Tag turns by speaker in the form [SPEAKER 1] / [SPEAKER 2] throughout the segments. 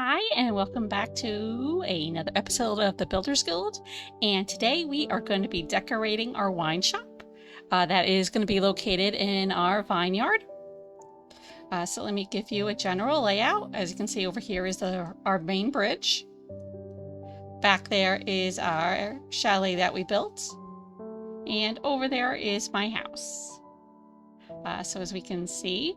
[SPEAKER 1] Hi, and welcome back to another episode of the Builders Guild. And today we are going to be decorating our wine shop. That is going to be located in our vineyard. So let me give you a general layout. As you can see, over here is our main bridge. Back there is our chalet that we built. And over there is my house. So as we can see,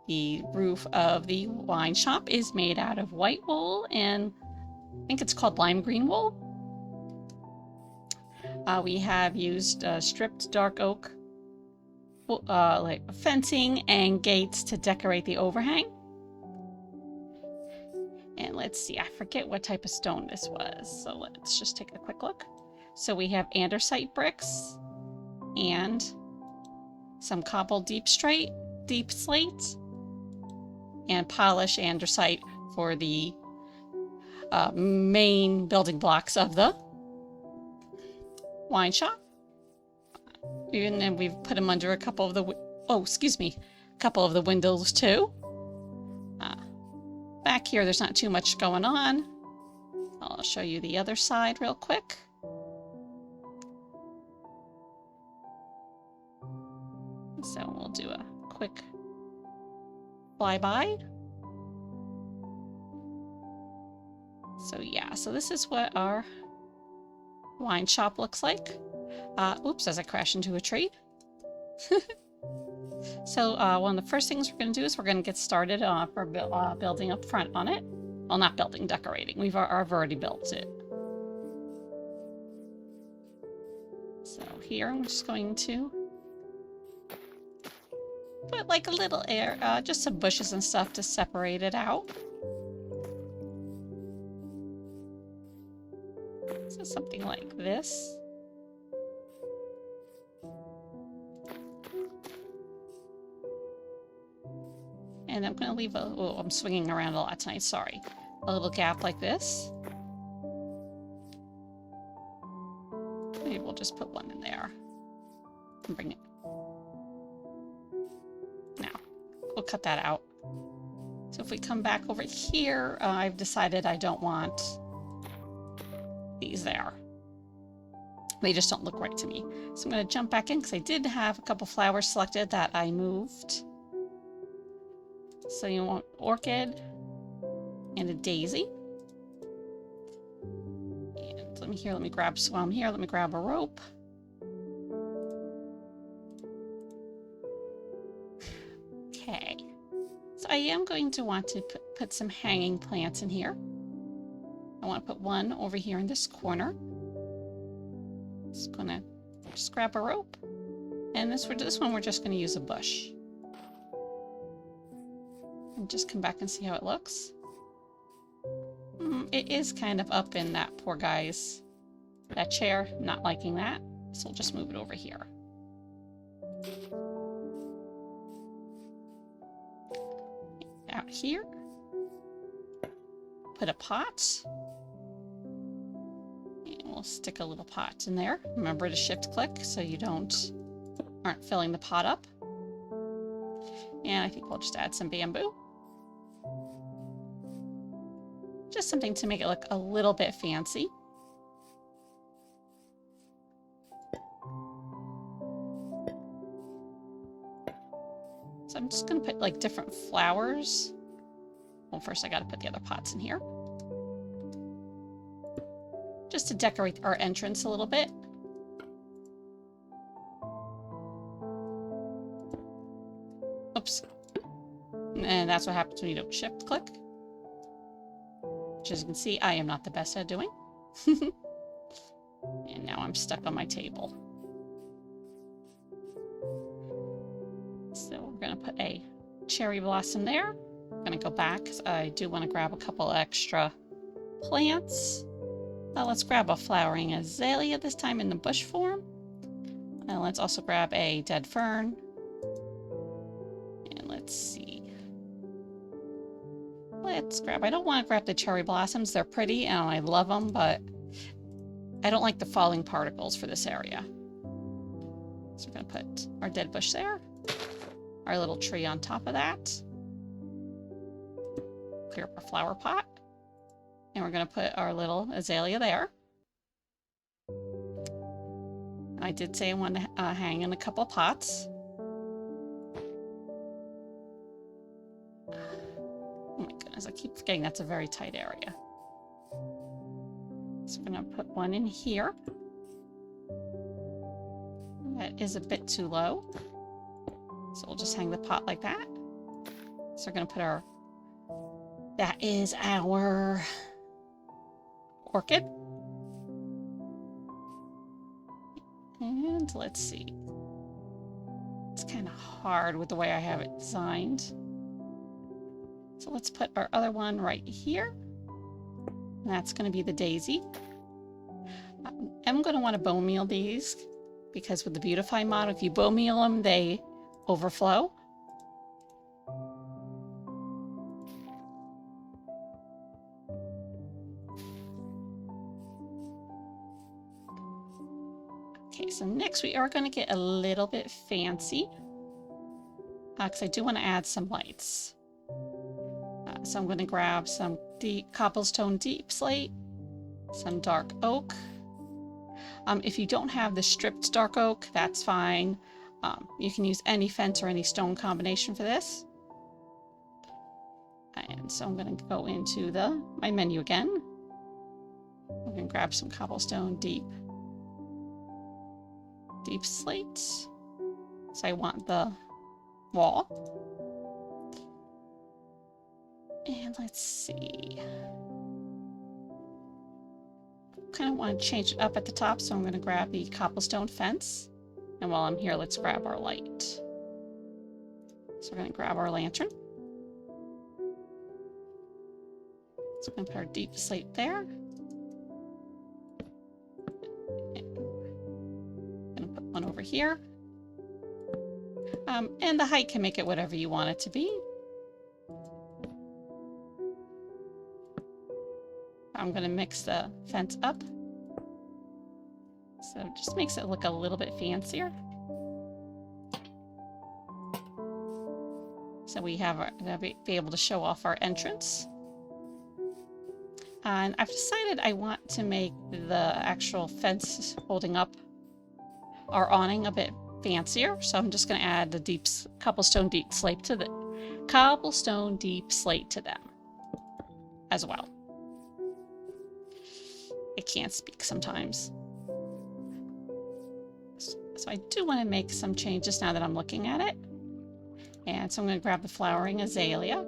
[SPEAKER 1] the roof of the wine shop is made out of white wool, and I think it's called lime green wool. We have used stripped dark oak like fencing and gates to decorate the overhang. And let's see, I forget what type of stone this was, so let's just take a quick look. So we have andesite bricks and some cobbled deep slate, and polished andesite for the main building blocks of the wine shop. And then we've put them under a couple of the couple of the windows too. Back here, there's not too much going on. I'll show you the other side real quick. So we'll do a quick flyby. So yeah, so this is what our wine shop looks like. Oops, as I crash into a tree. So one of the first things we're going to do is we're going to get started for building up front on it. Well, not building, decorating. I've already built it. So here I'm just going to put like a little just some bushes and stuff to separate it out. So something like this. And I'm going to leave I'm swinging around a lot tonight, sorry. A little gap like this. Maybe we'll just put one in there. And bring it. Now, we'll cut that out. So if we come back over here, I've decided I don't want these there. They just don't look right to me. So I'm going to jump back in because I did have a couple flowers selected that I moved. So you want orchid and a daisy. And let me grab a rope. Okay. So I am going to want to put some hanging plants in here. I want to put one over here in this corner. Just gonna grab a rope. And this one we're just gonna use a bush. And just come back and see how it looks. It is kind of up in that poor guy's chair, not liking that. So we'll just move it over here. Out here, put a pot. And we'll stick a little pot in there. Remember to shift click so you aren't filling the pot up. And I think we'll just add some bamboo. Just something to make it look a little bit fancy. So I'm just going to put like different flowers. Well, first I got to put the other pots in here. Just to decorate our entrance a little bit. Oops. And that's what happens when you don't shift click. Which, as you can see, I am not the best at doing. And now I'm stuck on my table. So we're going to put a cherry blossom there. I'm going to go back because I do want to grab a couple extra plants. Let's grab a flowering azalea this time in the bush form. And let's also grab a dead fern. And let's see. I don't want to grab the cherry blossoms. They're pretty and I love them, but I don't like the falling particles for this area. So we're going to put our dead bush there. Our little tree on top of that. clear up our flower pot. And we're going to put our little azalea there. I did say I want to hang in a couple pots. Oh my goodness, I keep forgetting that's a very tight area. So we're going to put one in here. That is a bit too low. So we'll just hang the pot like that. So we're going to put our... That is our orchid. And let's see. It's kind of hard with the way I have it designed. So let's put our other one right here. And that's going to be the daisy. I'm going to want to bone meal these because with the Beautify model, if you bone meal them, they overflow. Okay, so next we are going to get a little bit fancy because I do want to add some lights. So I'm going to grab some cobblestone deep slate, some dark oak. If you don't have the stripped dark oak, that's fine. You can use any fence or any stone combination for this. And so I'm going to go into my menu again. I'm going to grab some cobblestone deep slate. So I want the wall. And let's see. Kind of want to change it up at the top, so I'm going to grab the cobblestone fence. And while I'm here, let's grab our light. So we're going to grab our lantern. So we're going to put our deep slate there. And I'm going to put one over here. And the height can make it whatever you want it to be. I'm going to mix the fence up. So it just makes it look a little bit fancier. So we have be able to show off our entrance. And I've decided I want to make the actual fence holding up our awning a bit fancier. So I'm just going to add the cobblestone deep slate to them as well. I can't speak sometimes. So I do want to make some changes now that I'm looking at it. And so I'm going to grab the flowering azalea.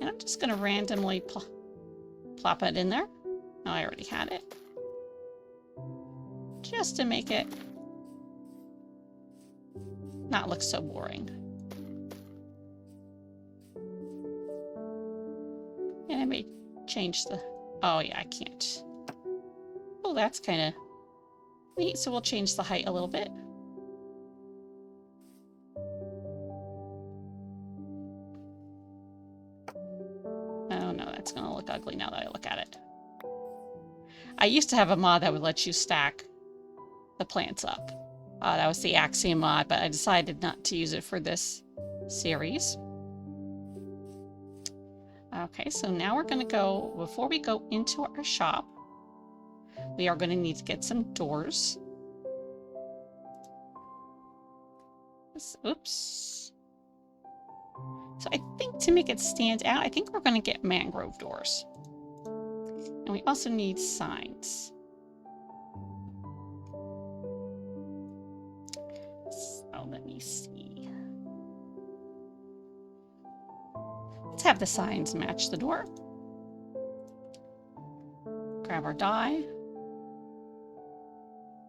[SPEAKER 1] And I'm just going to randomly plop it in there. Oh, I already had it. Just to make it not look so boring. And I may change the... Oh yeah, I can't. Oh, that's kind of neat. So we'll change the height a little bit. Oh no, that's going to look ugly now that I look at it. I used to have a mod that would let you stack the plants up. That was the Axiom mod, but I decided not to use it for this series. Okay, so now we're going to go, before we go into our shop, we are going to need to get some doors. Oops. So I think to make it stand out, I think we're going to get mangrove doors. And we also need signs. So let me see. Let's have the signs match the door. Grab our die.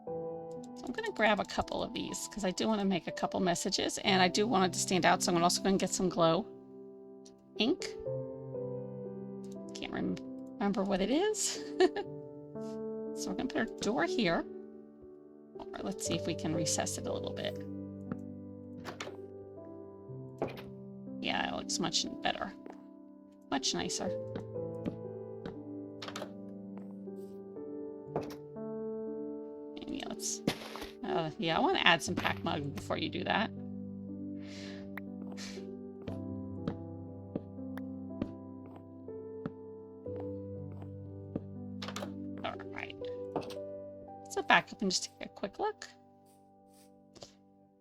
[SPEAKER 1] So I'm going to grab a couple of these because I do want to make a couple messages and I do want it to stand out. So I'm also going to get some glow ink. Can't remember what it is. So we're going to put our door here. Or let's see if we can recess it a little bit. Yeah, it looks much better. Much nicer. And yeah, let's... yeah, I want to add some pack mug before you do that. back up and just take a quick look.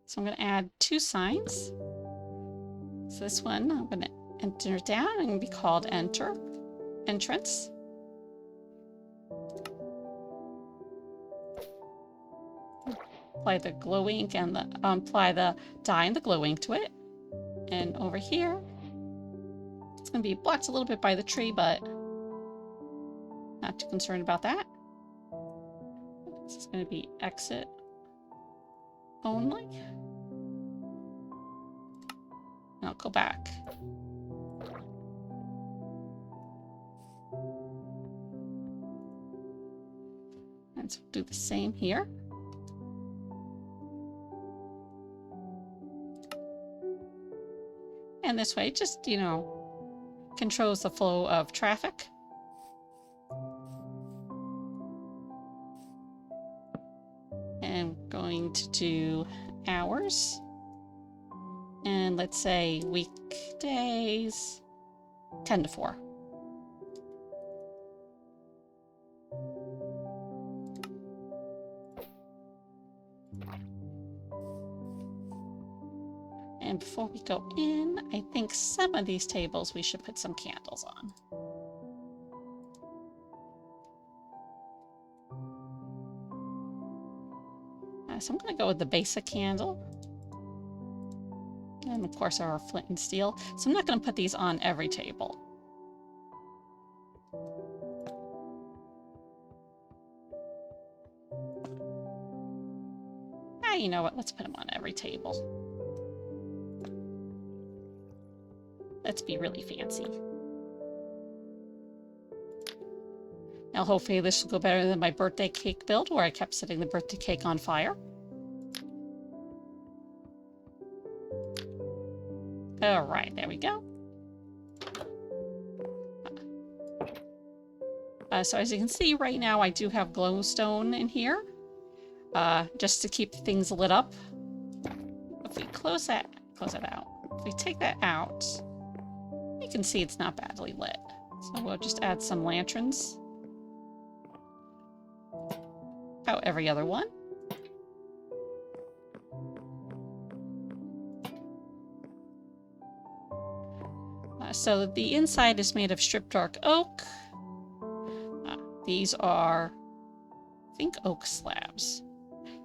[SPEAKER 1] So I'm going to add 2 signs. So this one, I'm going to enter down. I'm going to be called entrance. Apply the glow ink and apply the dye and the glow ink to it. And over here, it's going to be blocked a little bit by the tree, but not too concerned about that. This is going to be exit only. And I'll go back. And so we'll do the same here. And this way, just, you know, controls the flow of traffic. And we're going to do hours. And let's say weekdays, 10 to 4. And before we go in, I think some of these tables we should put some candles on. So I'm going to go with the basic candle. And of course our flint and steel. So I'm not going to put these on every table. Ah, you know what? Let's put them on every table. Let's be really fancy. Now hopefully this will go better than my birthday cake build where I kept setting the birthday cake on fire. All right, there we go. So as you can see right now, I do have glowstone in here, just to keep things lit up. If we close that out. If we take that out, you can see it's not badly lit. So we'll just add some lanterns. About every other one. So the inside is made of stripped dark oak. These are, I think, oak slabs.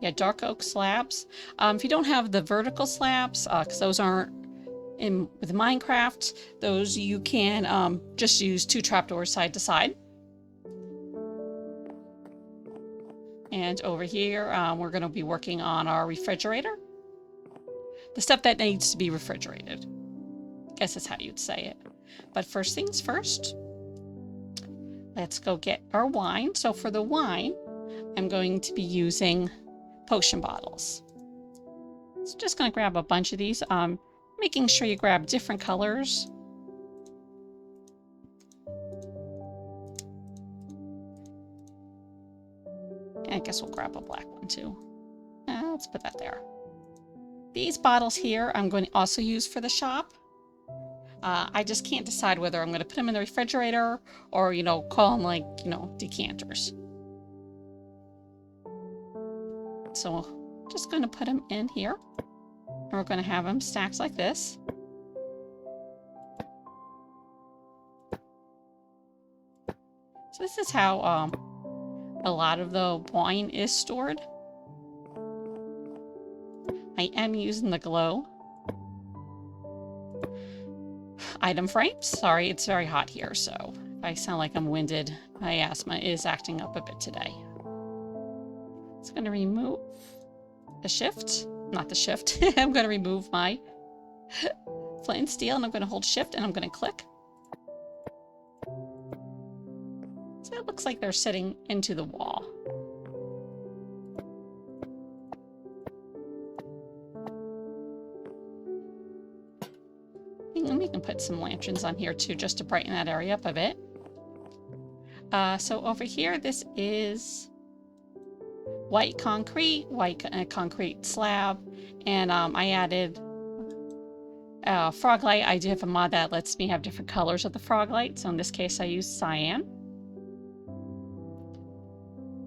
[SPEAKER 1] Yeah, dark oak slabs. If you don't have the vertical slabs, because those aren't in with Minecraft, those you can just use 2 trapdoors side to side. And over here, we're going to be working on our refrigerator. The stuff that needs to be refrigerated. I guess that's how you'd say it. But first things first, let's go get our wine. So for the wine, I'm going to be using potion bottles. So just going to grab a bunch of these, making sure you grab different colors. And I guess we'll grab a black one too. Let's put that there. These bottles here I'm going to also use for the shop. I just can't decide whether I'm going to put them in the refrigerator or, you know, call them like, you know, decanters. So just going to put them in here. And we're going to have them stacked like this. So this is how a lot of the wine is stored. I am using the glow item frames. Sorry, it's very hot here, so if I sound like I'm winded, my asthma is acting up a bit today. It's going to remove the shift, not the shift. I'm going to remove my flint and steel, and I'm going to hold shift, and I'm going to click. So it looks like they're sitting into the wall. And we can put some lanterns on here too, just to brighten that area up a bit. So over here, this is white concrete slab, and I added frog light. I do have a mod that lets me have different colors of the frog light, so in this case I used cyan.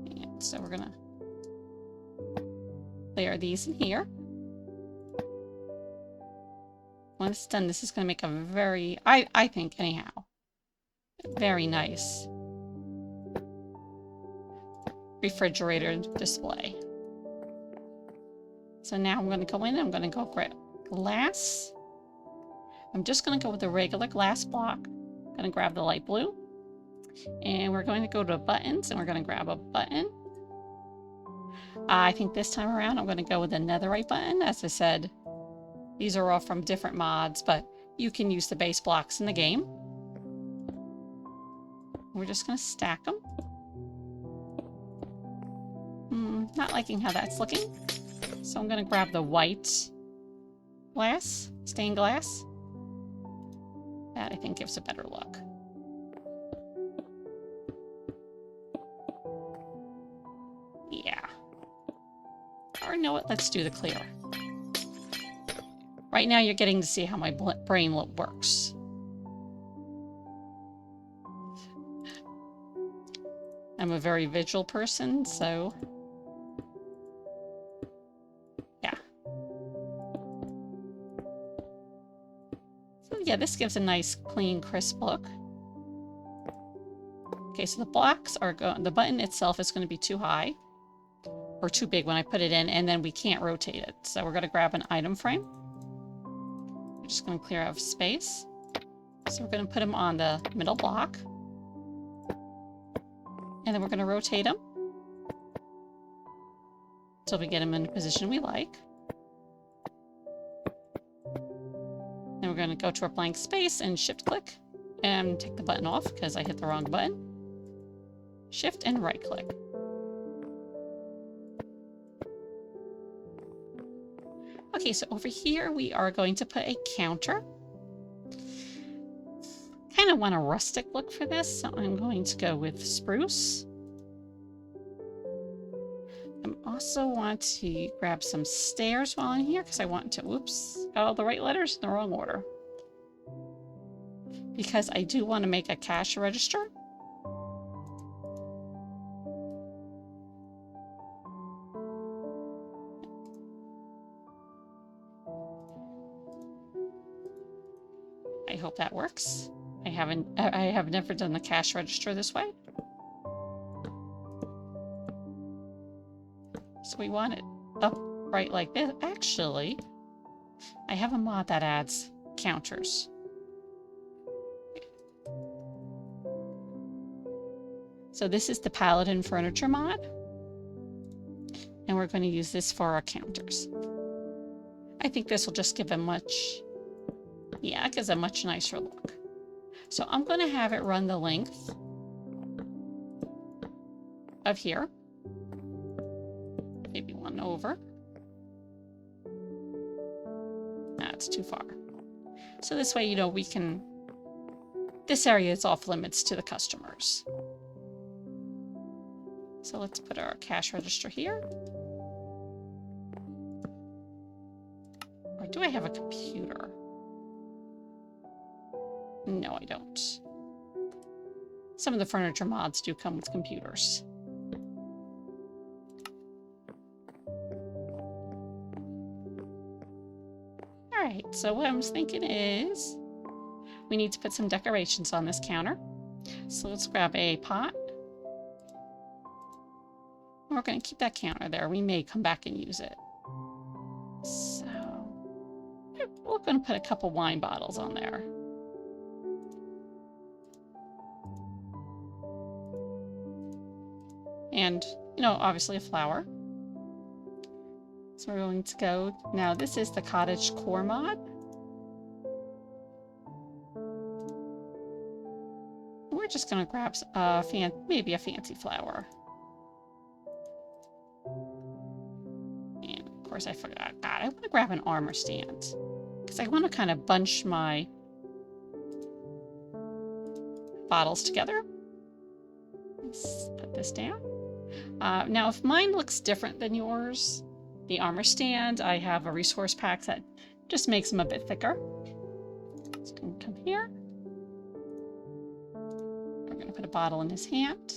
[SPEAKER 1] And so we're gonna layer these in here. When it's done, this is going to make a very, I think anyhow, very nice refrigerator display. So now I'm going to go in, I'm going to go grab glass. I'm just going to go with the regular glass block. I'm going to grab the light blue. And we're going to go to buttons, and we're going to grab a button. I think this time around I'm going to go with the netherite button. As I said, these are all from different mods, but you can use the base blocks in the game. We're just going to stack them. Not liking how that's looking. So I'm going to grab the white glass, stained glass. That I think gives a better look. Yeah. Or you know what? Let's do the clear. Right now you're getting to see how my brain works. I'm a very visual person, so yeah. So yeah, this gives a nice, clean, crisp look. Okay, so the blocks are the button itself is going to be too high or too big when I put it in, and then we can't rotate it. So we're going to grab an item frame. We're just going to clear out space. So we're going to put them on the middle block. And then we're going to rotate them until we get them in a position we like. Then we're going to go to our blank space and shift click and take the button off because I hit the wrong button. Shift and right click. Okay, so over here we are going to put a counter. Kind of want a rustic look for this, so I'm going to go with spruce. I also want to grab some stairs while I'm here because I want to, oops, got all the right letters in the wrong order. Because I do want to make a cash register. I hope that works. I have never done the cash register this way. So we want it upright like this. Actually, I have a mod that adds counters. So this is the Paladin Furniture mod. And we're going to use this for our counters. I think this will just give a much, yeah, it gives a much nicer look. So I'm going to have it run the length of here. Maybe one over. That's too far. So this way, you know, we can, this area is off limits to the customers. So let's put our cash register here. Or do I have a computer? No, I don't. Some of the furniture mods do come with computers. Alright, so what I was thinking is we need to put some decorations on this counter. So let's grab a pot. We're going to keep that counter there. We may come back and use it. So we're going to put a couple wine bottles on there. And, you know, obviously a flower. So we're going to go, now this is the cottage core mod. We're just going to grab maybe a fancy flower. And of course I forgot, God, I want to grab an armor stand. Because I want to kind of bunch my bottles together. Let's put this down. Now, if mine looks different than yours, the armor stand, I have a resource pack that just makes them a bit thicker. It's going to come here. We're going to put a bottle in his hand.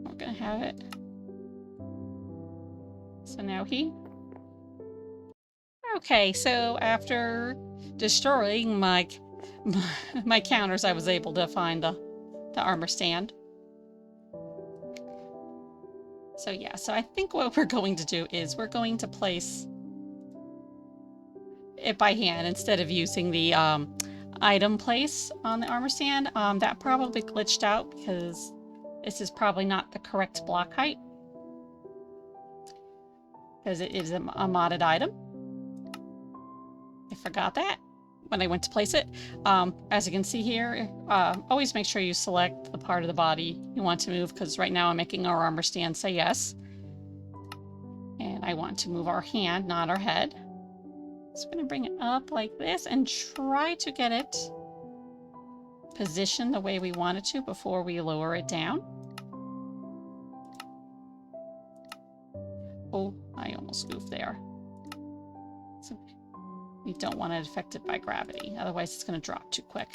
[SPEAKER 1] We're going to have it So now he... Okay, so after destroying my counters, I was able to find the armor stand. So yeah, so I think what we're going to do is we're going to place it by hand instead of using the item place on the armor stand. That probably glitched out because this is probably not the correct block height, because it is a modded item. I forgot that when I went to place it. As you can see here, always make sure you select the part of the body you want to move, because right now I'm making our armor stand say yes. And I want to move our hand, not our head. So I'm going to bring it up like this and try to get it positioned the way we want it to before we lower it down. Oh, I almost goofed there. So we don't want it affected by gravity, otherwise it's going to drop too quick.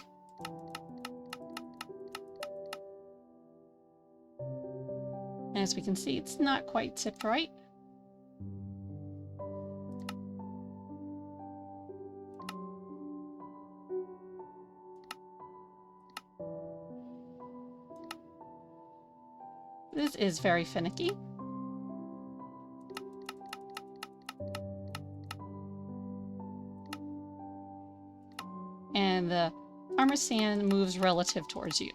[SPEAKER 1] And as we can see, it's not quite tipped right. This is very finicky. And the armor stand moves relative towards you.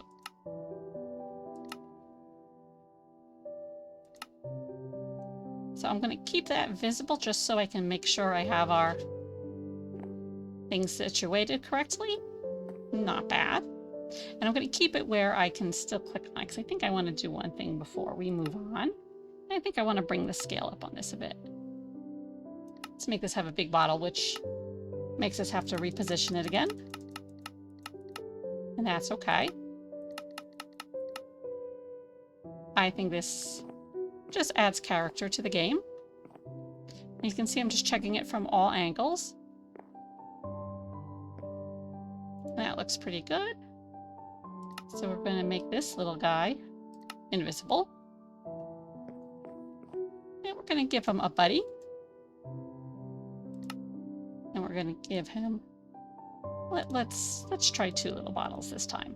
[SPEAKER 1] So I'm going to keep that visible just so I can make sure I have our things situated correctly. Not bad. And I'm going to keep it where I can still click on it, because I think I want to do one thing before we move on. I think I want to bring the scale up on this a bit. Let's make this have a big bottle, which makes us have to reposition it again. And that's okay. I think this just adds character to the game. And you can see I'm just checking it from all angles. And that looks pretty good. So we're going to make this little guy invisible. And we're going to give him a buddy. And we're going to give him... Let's try 2 little bottles this time.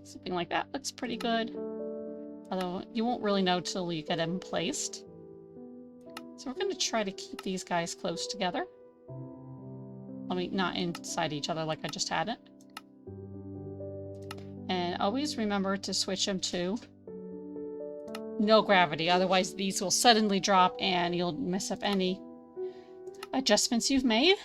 [SPEAKER 1] Something like that looks pretty good. Although you won't really know till you get them placed. So we're going to try to keep these guys close together. I mean, not inside each other like I just had it. And always remember to switch them to no gravity. Otherwise these will suddenly drop and you'll mess up any adjustments you've made.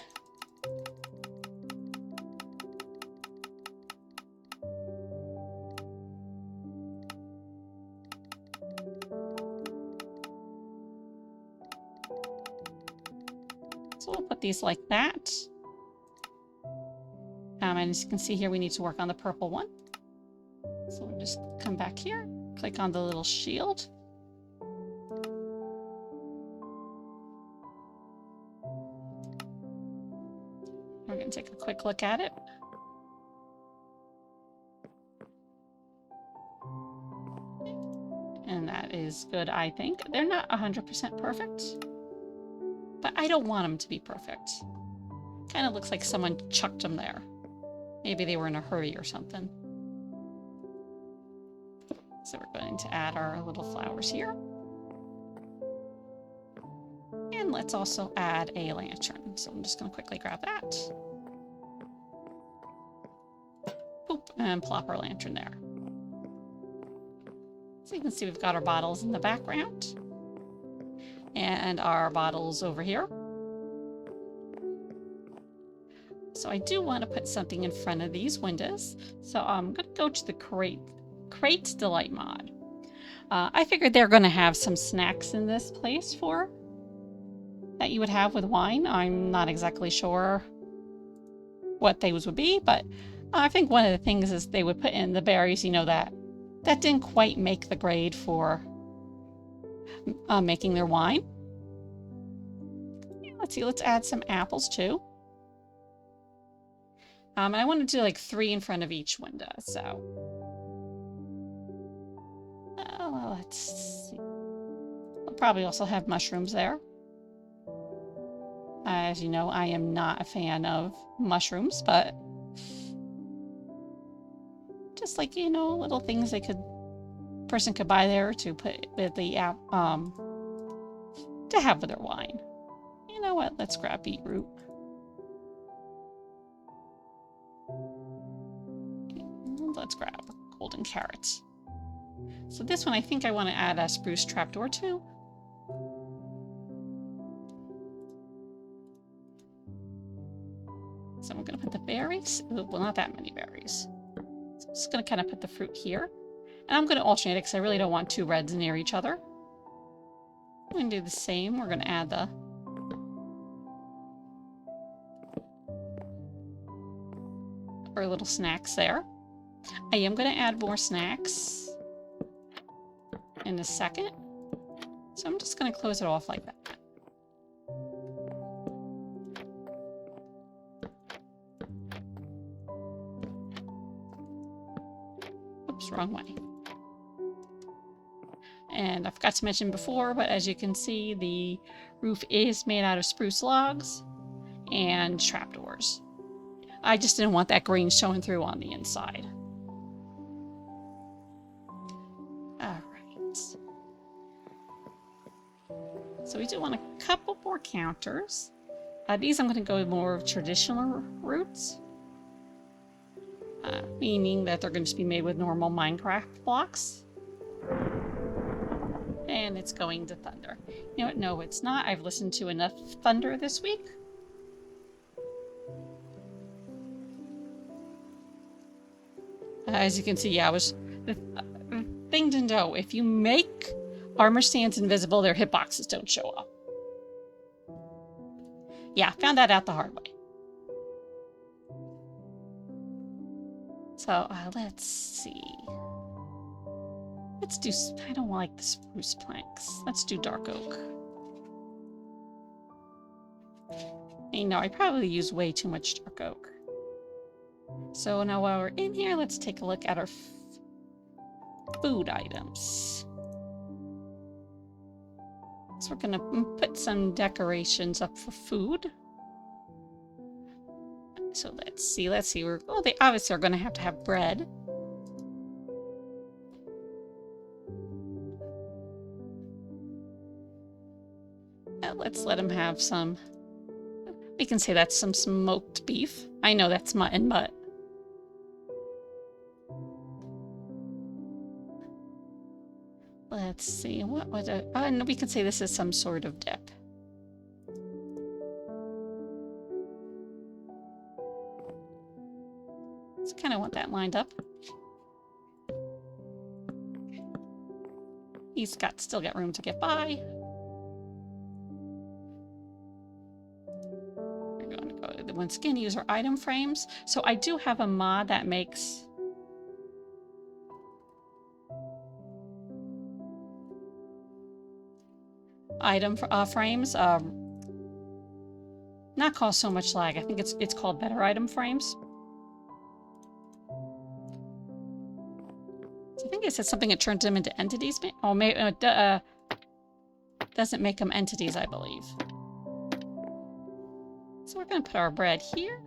[SPEAKER 1] So we'll put these like that. And as you can see here, we need to work on the purple one. So we'll just come back here, click on the little shield. We're going to take a quick look at it. And that is good, I think. They're not 100% perfect, but I don't want them to be perfect. Kind of looks like someone chucked them there. Maybe they were in a hurry or something. So we're going to add our little flowers here. And let's also add a lantern. So I'm just going to quickly grab that. Boop, and plop our lantern there. So you can see we've got our bottles in the background. And our bottles over here. So I do want to put something in front of these windows. So I'm going to go to the Crate Delight mod. I figured they're going to have some snacks in this place that you would have with wine. I'm not exactly sure what those would be, but I think one of the things is they would put in the berries, you know, that didn't quite make the grade for making their wine. let's see, let's add some apples too. And I want to do like 3 in front of each window, so. Let's see. I'll probably also have mushrooms there. As you know, I am not a fan of mushrooms, but just like, you know, little things person could buy there to put with the to have with their wine. You know what? Let's grab beetroot. And let's grab golden carrots. So this one, I think I want to add a spruce trapdoor too. So I'm going to put the berries. Well, not that many berries. So I'm just going to kind of put the fruit here. And I'm going to alternate it because I really don't want 2 reds near each other. I'm going to do the same. We're going to add our little snacks there. I am going to add more snacks in a second. So I'm just going to close it off like that. Oops, wrong way. And I forgot to mention before, but as you can see, the roof is made out of spruce logs and trapdoors. I just didn't want that green showing through on the inside. All right. So we do want a couple more counters. These I'm going to go with more of traditional roots. Meaning that they're going to be made with normal Minecraft blocks. And it's going to thunder. You know what? No, it's not. I've listened to enough thunder this week. As you can see, yeah, the thing to know, if you make armor stands invisible, their hitboxes don't show up. Yeah, found that out the hard way. So, let's see. Let's do, I don't like the spruce planks. Let's do dark oak. You know, I probably use way too much dark oak. So now while we're in here, let's take a look at our food items. So we're gonna put some decorations up for food. So let's see. Well, they obviously are gonna have to have bread. Let's let them have some. We can say that's some smoked beef. I know that's mutton, but let's see. What would no, we can say this is some sort of dip. Just kind of want that lined up. He's still got room to get by. Once again, use our item frames. So I do have a mod that makes item frames not cause so much lag. I think it's called better item frames. So I think it said something, it turns them into entities. Oh, maybe doesn't make them entities, I believe. So we're going to put our bread here.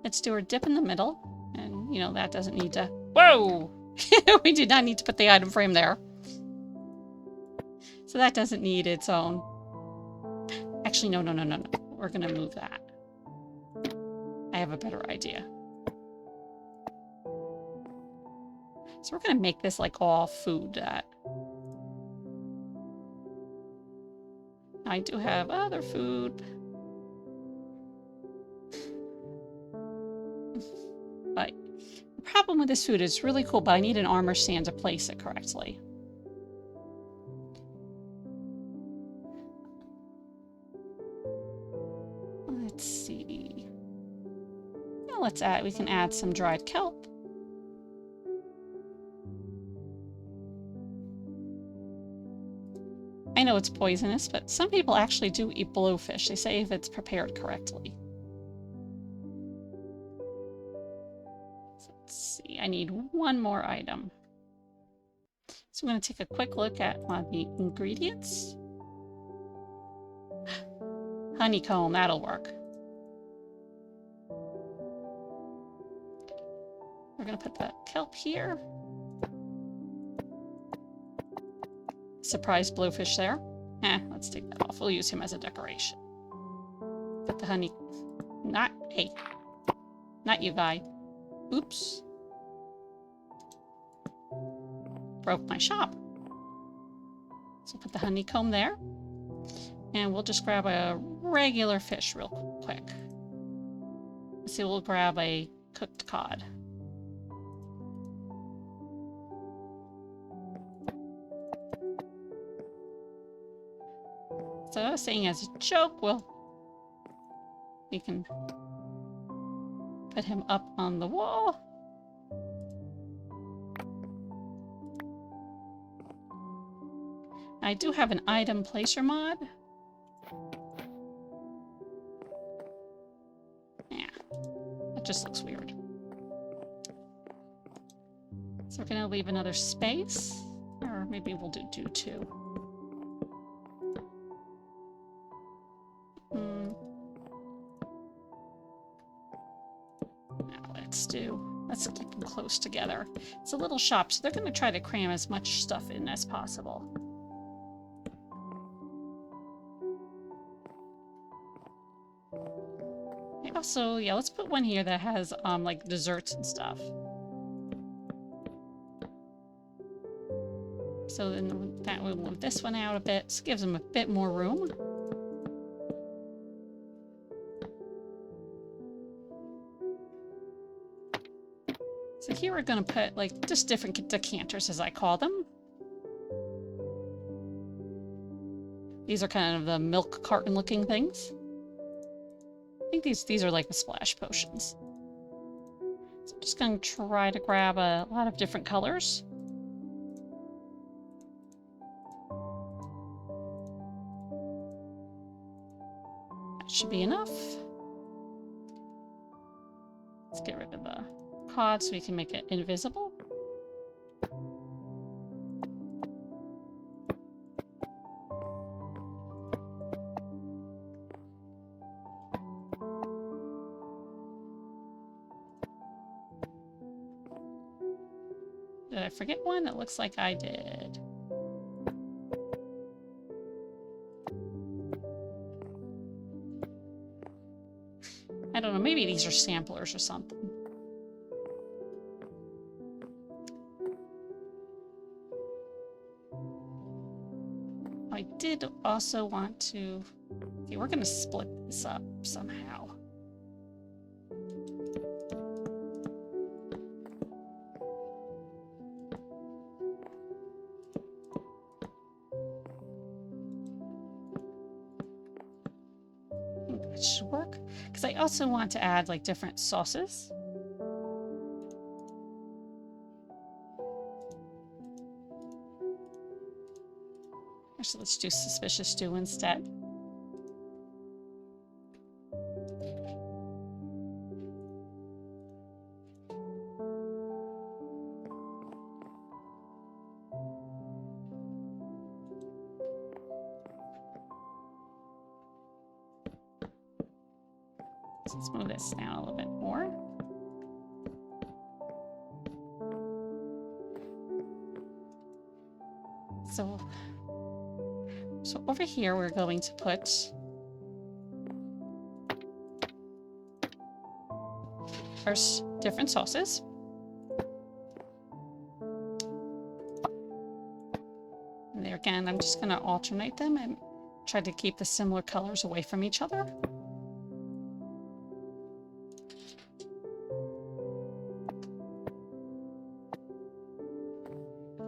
[SPEAKER 1] Let's do our dip in the middle. And, you know, that doesn't need to... Whoa! We did not need to put the item frame there. So that doesn't need its own... Actually, no. We're going to move that. I have a better idea. So we're going to make this like all food that... I do have other food. But the problem with this food is really cool, but I need an armor stand to place it correctly. Let's see. Now we can add some dried kelp. I know it's poisonous, but some people actually do eat blowfish. They say if it's prepared correctly. So let's see, I need one more item. So I'm going to take a quick look at the ingredients. Honeycomb, that'll work. We're going to put the kelp here. Surprise blowfish there. Let's take that off. We'll use him as a decoration. Put the honey... Hey. Not you, guy. Oops. Broke my shop. So put the honeycomb there. And we'll just grab a regular fish real quick. Let's see, we'll grab a cooked cod. So I was saying as a joke, we can put him up on the wall. I do have an item placer mod. Yeah, that just looks weird. So we're gonna leave another space, or maybe we'll do two. Let's keep them close together. It's a little shop, so they're going to try to cram as much stuff in as possible. Also, yeah, let's put one here that has like desserts and stuff. So then that will move this one out a bit. So it gives them a bit more room. So here we're going to put like just different decanters, as I call them. These are kind of the milk carton looking things. I think these are like the splash potions. So I'm just going to try to grab a lot of different colors. That should be enough. Let's get rid of the cod so we can make it invisible. Did I forget one? It looks like I did. I don't know, maybe these are samplers or something. I did also want to... Okay, we're going to split this up somehow. I think that should work. Because I also want to add like different sauces. So let's do suspicious stew instead. So let's move this down a little bit more. So over here, we're going to put our different sauces. And there again, I'm just going to alternate them and try to keep the similar colors away from each other.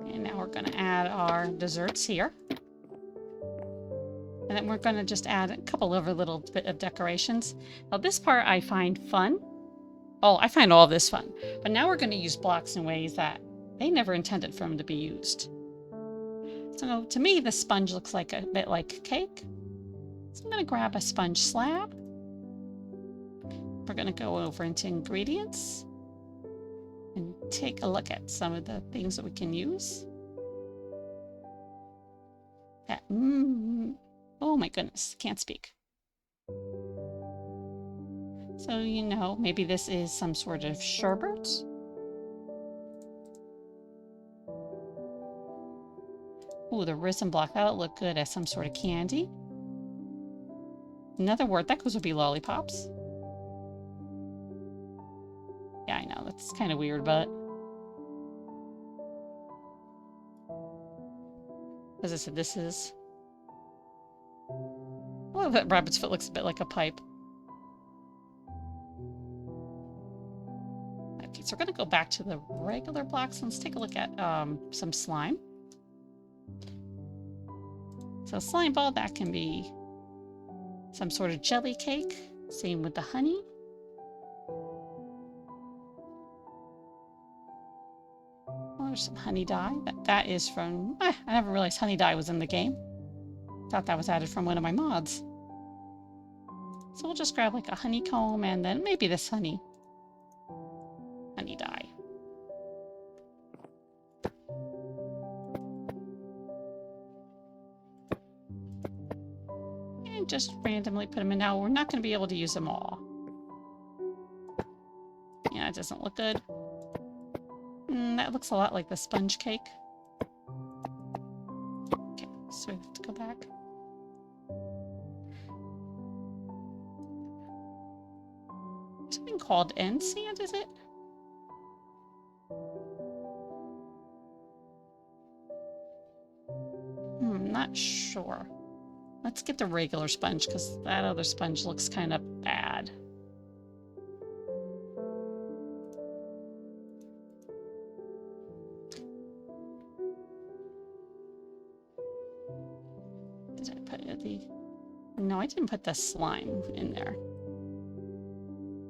[SPEAKER 1] And now we're going to add our desserts here. And then we're going to just add a couple of little bit of decorations. Now this part I find fun. Oh, I find all of this fun. But now we're going to use blocks in ways that they never intended for them to be used. So to me, the sponge looks like a bit like cake. So I'm going to grab a sponge slab. We're going to go over into ingredients and take a look at some of the things that we can use. Oh my goodness, can't speak. So, you know, maybe this is some sort of sherbet. Ooh, the risen block, that'll look good as some sort of candy. Another word, that goes would be lollipops. Yeah, I know, that's kind of weird, but... As I said, this is... Oh, that rabbit's foot looks a bit like a pipe. Okay, so we're going to go back to the regular blocks. Let's take a look at some slime. So slime ball, that can be some sort of jelly cake. Same with the honey. Oh, there's some honey dye. That is from... I never realized honey dye was in the game. Thought that was added from one of my mods. So we'll just grab like a honeycomb and then maybe this honey dye. And just randomly put them in. Now we're not going to be able to use them all. Yeah, it doesn't look good. That looks a lot like the sponge cake. Okay, so we have to go back. Something called end sand, is it? Not sure. Let's get the regular sponge because that other sponge looks kind of bad. Did I put the... No, I didn't put the slime in there.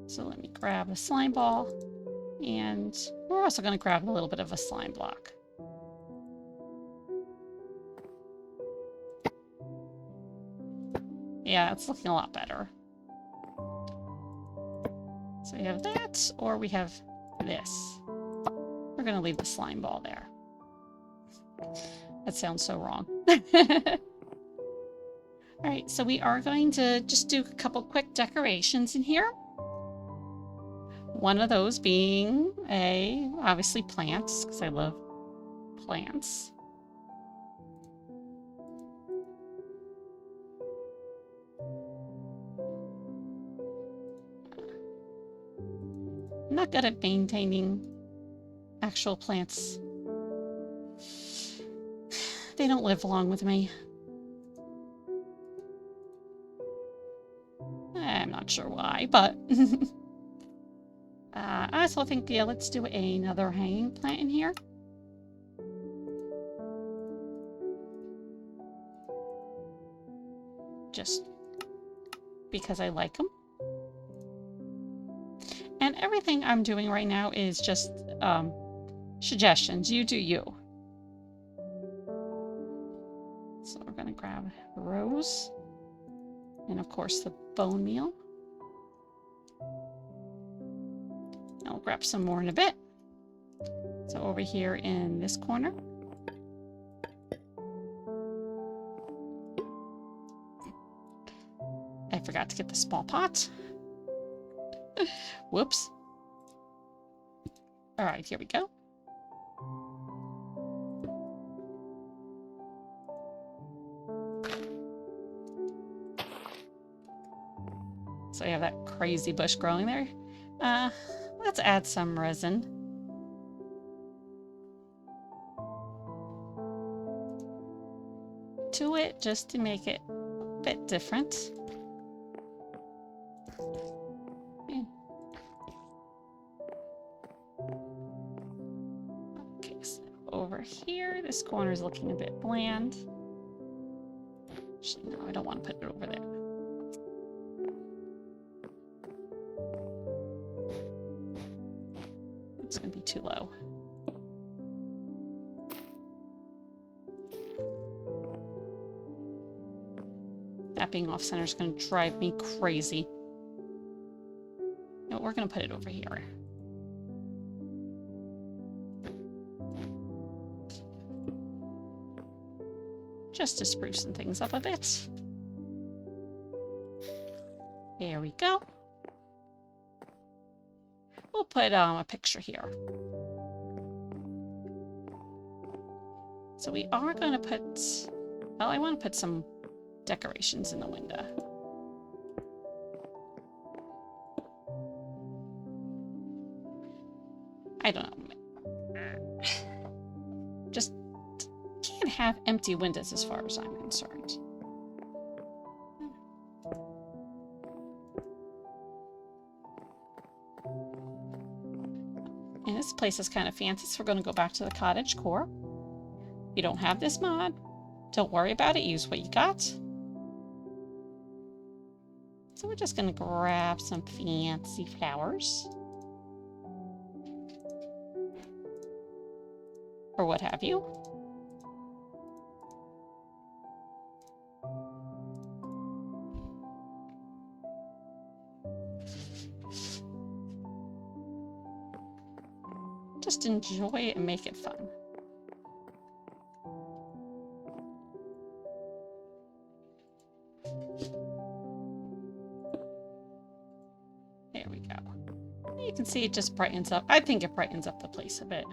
[SPEAKER 1] So let me grab a slime ball, and we're also going to grab a little bit of a slime block. Yeah, it's looking a lot better. So we have that, or we have this. We're going to leave the slime ball there. That sounds so wrong. All right, so we are going to just do a couple quick decorations in here. One of those being obviously plants, because I love plants. I'm not good at maintaining actual plants. They don't live long with me. I'm not sure why, but... I also think, yeah, let's do another hanging plant in here. Just because I like them. And everything I'm doing right now is just suggestions. You do you. So we're going to grab a rose. And of course the bone meal. I'll grab some more in a bit. So over here in this corner. I forgot to get the small pot. Whoops. All right, here we go. So I have that crazy bush growing there. Let's add some resin. To it, just to make it a bit different. Okay, so over here, this corner is looking a bit bland. Actually, no, I don't want to put it over there. It's going to be too low. being off center is going to drive me crazy. No, we're going to put it over here. Just to sprucing things up a bit. There we go. We'll put a picture here. So we are going to put, well, I want to put some decorations in the window. I don't know. Just can't have empty windows as far as I'm concerned. And this place is kind of fancy, so we're going to go back to the cottage core. If you don't have this mod, don't worry about it. Use what you got. So we're just going to grab some fancy flowers. Or what have you. Just enjoy it and make it fun. There we go. You can see it just brightens up. I think it brightens up the place a bit.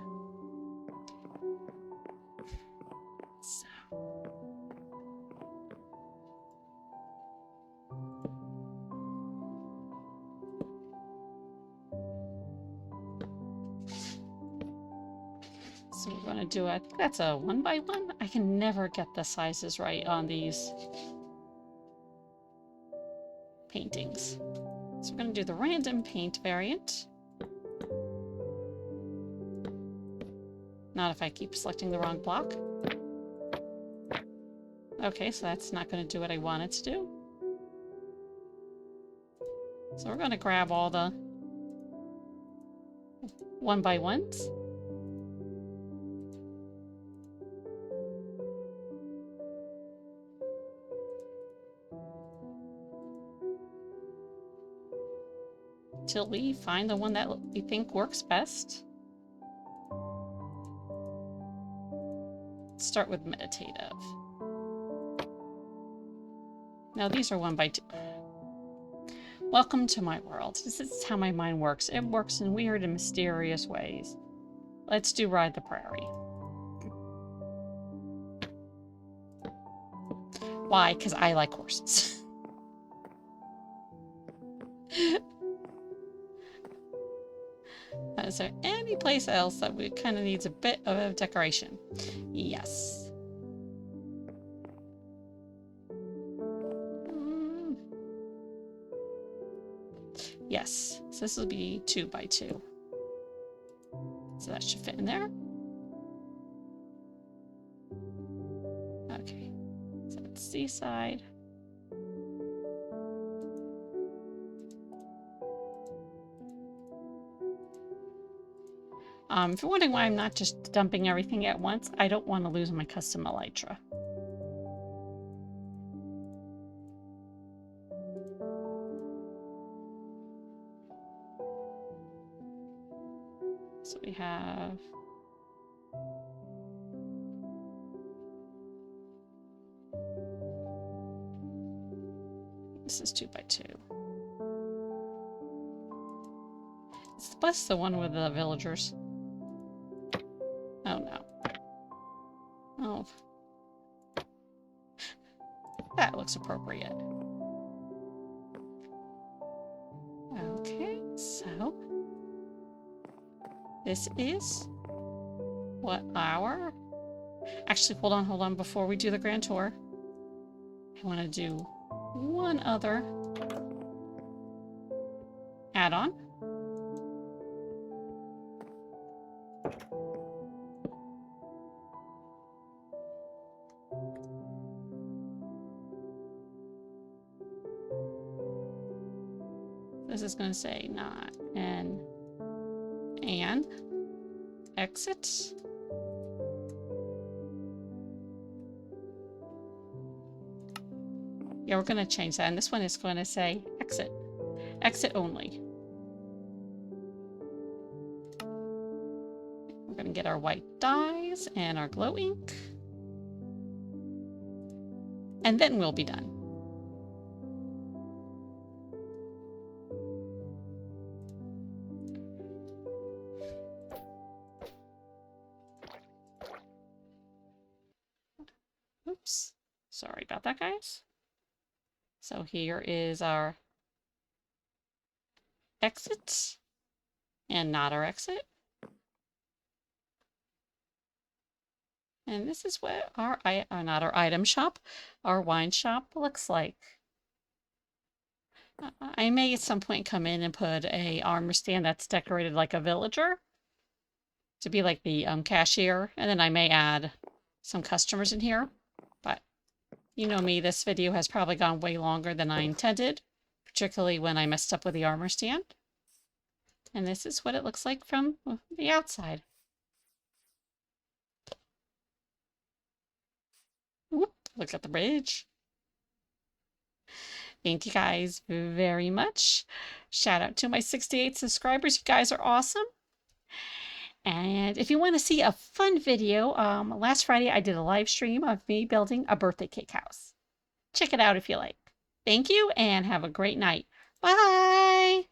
[SPEAKER 1] So we're going to do, I think that's a 1x1. I can never get the sizes right on these paintings. So we're going to do the random paint variant. Not if I keep selecting the wrong block. Okay, so that's not going to do what I want it to do. So we're going to grab all the 1x1s. Till we find the one that we think works best. Let's start with meditative. Now these are 1x2. Welcome to my world. This is how my mind works. It works in weird and mysterious ways. Let's do Ride the Prairie. Why? Because I like horses. Is there any place else that we kind of needs a bit of decoration? Yes. Yes. So this will be 2x2. So that should fit in there. Okay. So it's seaside. If you're wondering why I'm not just dumping everything at once, I don't want to lose my custom elytra. So we have this is 2x2. It's plus the one with the villagers. Oh no. Oh. That looks appropriate. Okay, so this is what our... Actually, hold on. Before we do the grand tour, I want to do one other add-on. This is going to say not and exit. You Yeah, we're going to change that. And this one is going to say exit. Exit only. We're going to get our white dyes and our glow ink. And then we'll be done. Oops. Sorry about that, guys. So here is our exit and not our exit. And this is what our, not our item shop, our wine shop looks like. I may at some point come in and put a armor stand that's decorated like a villager to be like the cashier. And then I may add some customers in here. But you know me, this video has probably gone way longer than I intended, particularly when I messed up with the armor stand. And this is what it looks like from the outside. Whoop, look at the bridge. Thank you guys very much. Shout out to my 68 subscribers. You guys are awesome. And if you want to see a fun video, last Friday I did a live stream of me building a birthday cake house. Check it out if you like. Thank you and have a great night. Bye.